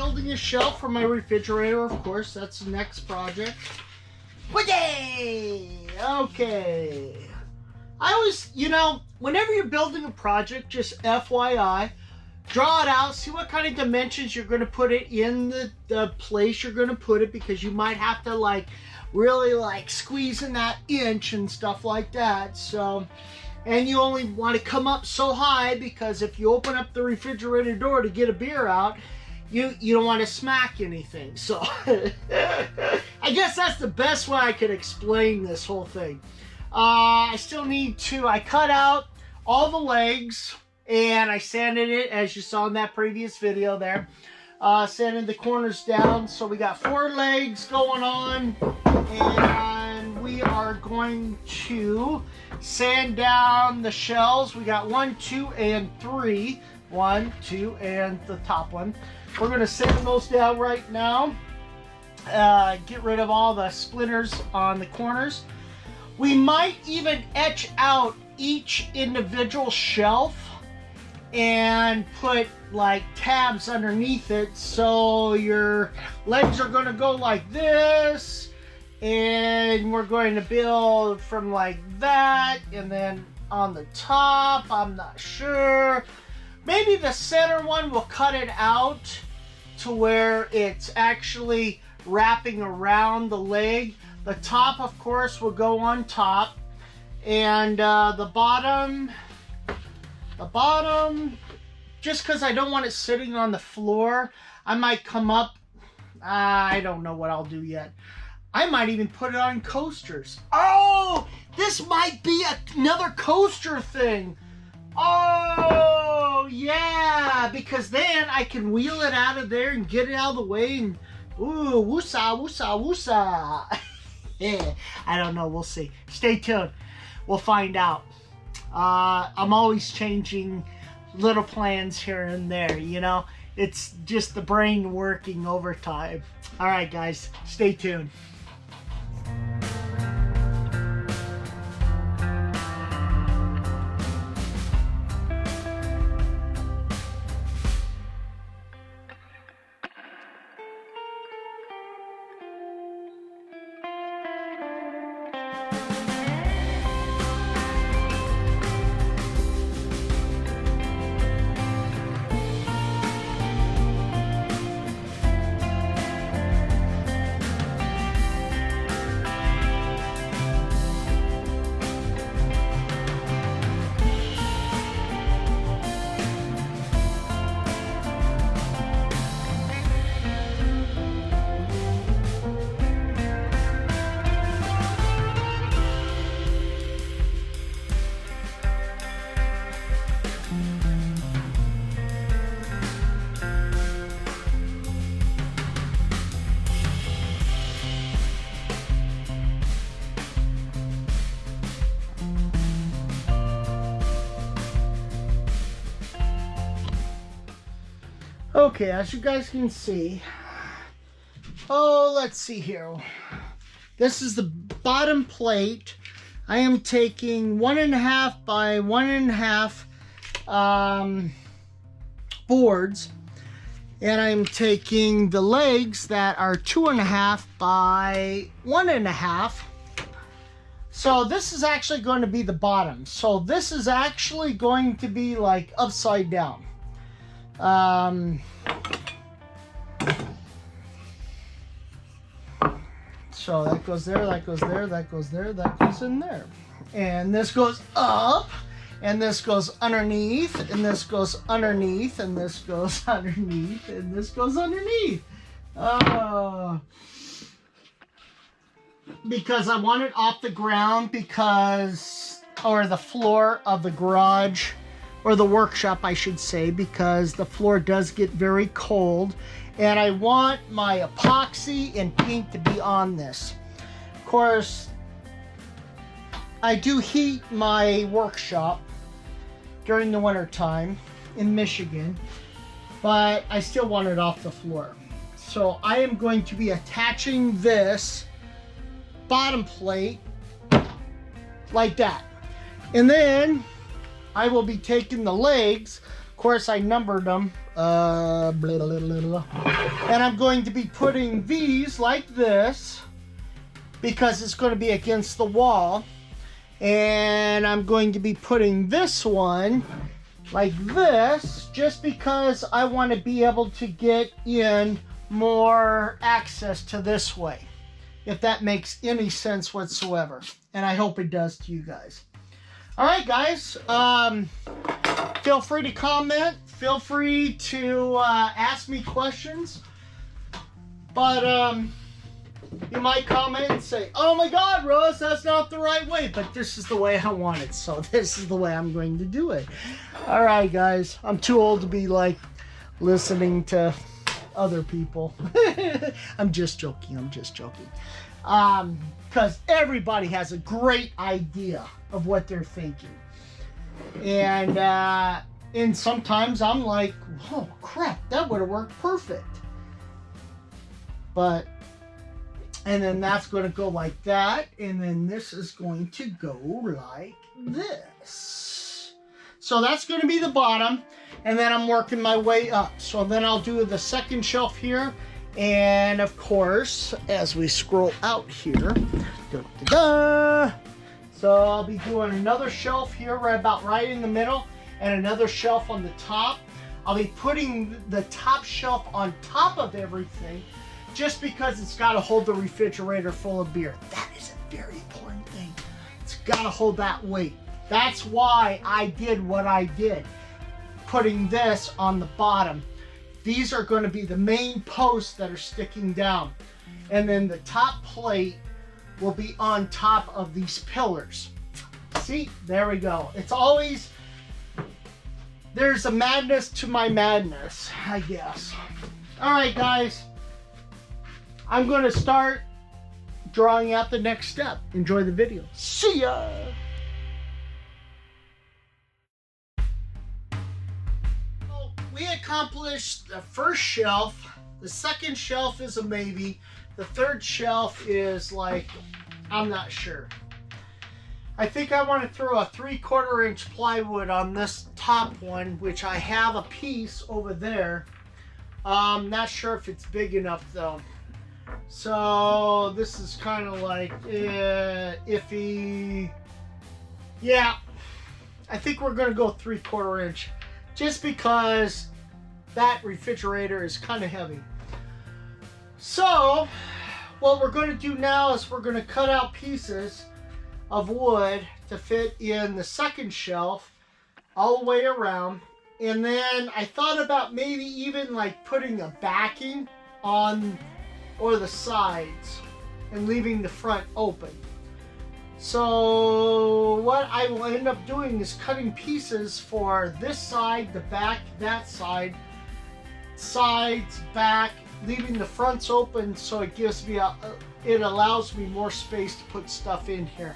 building a shelf for my refrigerator, of course. That's the next project. Okay. I always, you know, whenever you're building a project, just FYI, draw it out, see what kind of dimensions you're going to put it in the place you're going to put it, because you might have to like really like squeeze in that inch and stuff like that. So, and you only want to come up so high, because if you open up the refrigerator door to get a beer out, you don't want to smack anything. So I guess that's the best way I could explain this whole thing. I still need to, I cut out all the legs and I sanded it, as you saw in that previous video there. Sanded the corners down. So we got 4 legs going on, and we are going to sand down the shells. We got 1, 2, and 3. 1, 2, and the top one. We're going to sand those down right now. Get rid of all the splinters on the corners. We might even etch out each individual shelf and put like tabs underneath it, so your legs are going to go like this, and we're going to build from like that, and then on the top, I'm not sure, maybe the center one will cut it out to where it's actually wrapping around the leg. The top, of course, will go on top, and the bottom, just because I don't want it sitting on the floor, I might come up, I don't know what I'll do yet. I might even put it on coasters. Oh, this might be another coaster thing. Oh, yeah, because then I can wheel it out of there and get it out of the way, and ooh, woosa, woosa, woosa. Yeah, I don't know, we'll see. Stay tuned, we'll find out. I'm always changing little plans here and there, you know. It's just the brain working overtime. All right, guys, stay tuned. Okay, as you guys can see, let's see here. This is the bottom plate. I am taking 1.5 by 1.5 boards, and I'm taking the legs that are 2.5 by 1.5. So this is actually going to be the bottom. So this is actually going to be like upside down. So that goes there, that goes there, that goes there, that goes in there. And this goes up, and this goes underneath, and this goes underneath, and this goes underneath, and this goes underneath. Because I want it off the ground, or the floor of the garage, or the workshop, I should say, because the floor does get very cold, and I want my epoxy and paint to be on this. Of course, I do heat my workshop during the winter time in Michigan, but I still want it off the floor. So I am going to be attaching this bottom plate like that, and then I will be taking the legs. Of course, I numbered them. Blah, blah, blah, blah. And I'm going to be putting these like this because it's going to be against the wall. And I'm going to be putting this one like this just because I want to be able to get in more access to this way, if that makes any sense whatsoever. And I hope it does to you guys. All right, guys. Feel free to comment. Feel free to ask me questions. But you might comment and say, "Oh my God, Russ, that's not the right way." But this is the way I want it, so this is the way I'm going to do it. All right, guys. I'm too old to be like listening to other people. I'm just joking. I'm just joking. Because everybody has a great idea of what they're thinking. And sometimes I'm like, "Oh crap, that would have worked perfect." And then that's going to go like that. And then this is going to go like this. So that's going to be the bottom. And then I'm working my way up. So then I'll do the second shelf here. And of course, as we scroll out here, so I'll be doing another shelf here right in the middle. And another shelf on the top. I'll be putting the top shelf on top of everything, just because it's got to hold the refrigerator full of beer. That is a very important thing. It's got to hold that weight. That's why I did what I did, putting this on the bottom. These are going to be the main posts that are sticking down. And then the top plate will be on top of these pillars. See, there we go. It's always, there's a madness to my madness, I guess. All right, guys. I'm going to start drawing out the next step. Enjoy the video. See ya! So we accomplished the first shelf. The second shelf is a maybe. The third shelf is like, I'm not sure. I think I want to throw a 3/4 inch plywood on this top one, which I have a piece over there. I'm not sure if it's big enough though. So this is kind of like iffy. Yeah, I think we're going to go 3/4 inch just because that refrigerator is kind of heavy. So what we're going to do now is we're going to cut out pieces of wood to fit in the second shelf all the way around. And then I thought about maybe even like putting a backing on or the sides and leaving the front open. So what I will end up doing is cutting pieces for this side, the back, that side, sides, back, leaving the fronts open so it gives me it allows me more space to put stuff in here.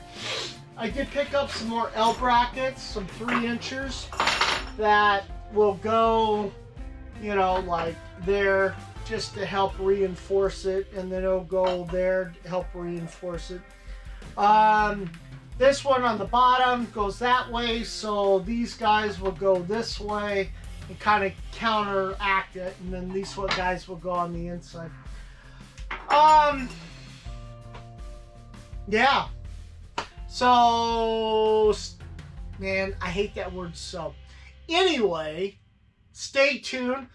I did pick up some more L brackets, some 3 inchers that will go, you know, like there, just to help reinforce it, and then it'll go there to help reinforce it. This one on the bottom goes that way, so these guys will go this way and kind of counteract it, and then these guys will go on the inside. Yeah. So, man, I hate that word so. Anyway, stay tuned.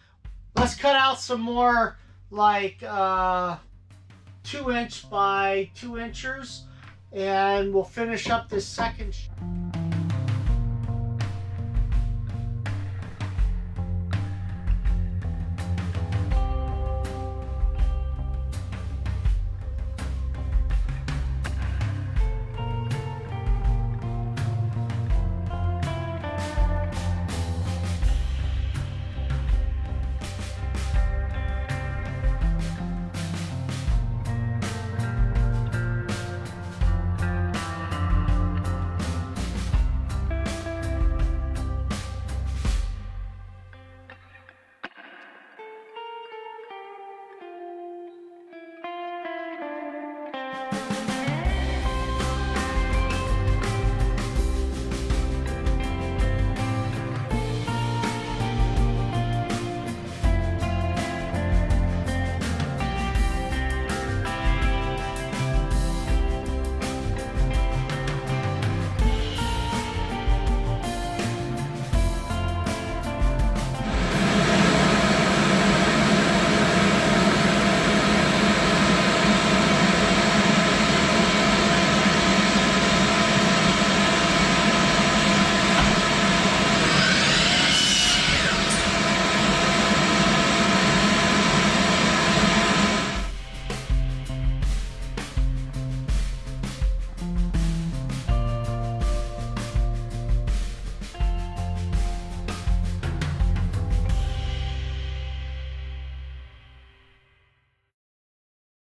Let's cut out some more like 2 inch by 2 inchers, and we'll finish up this second.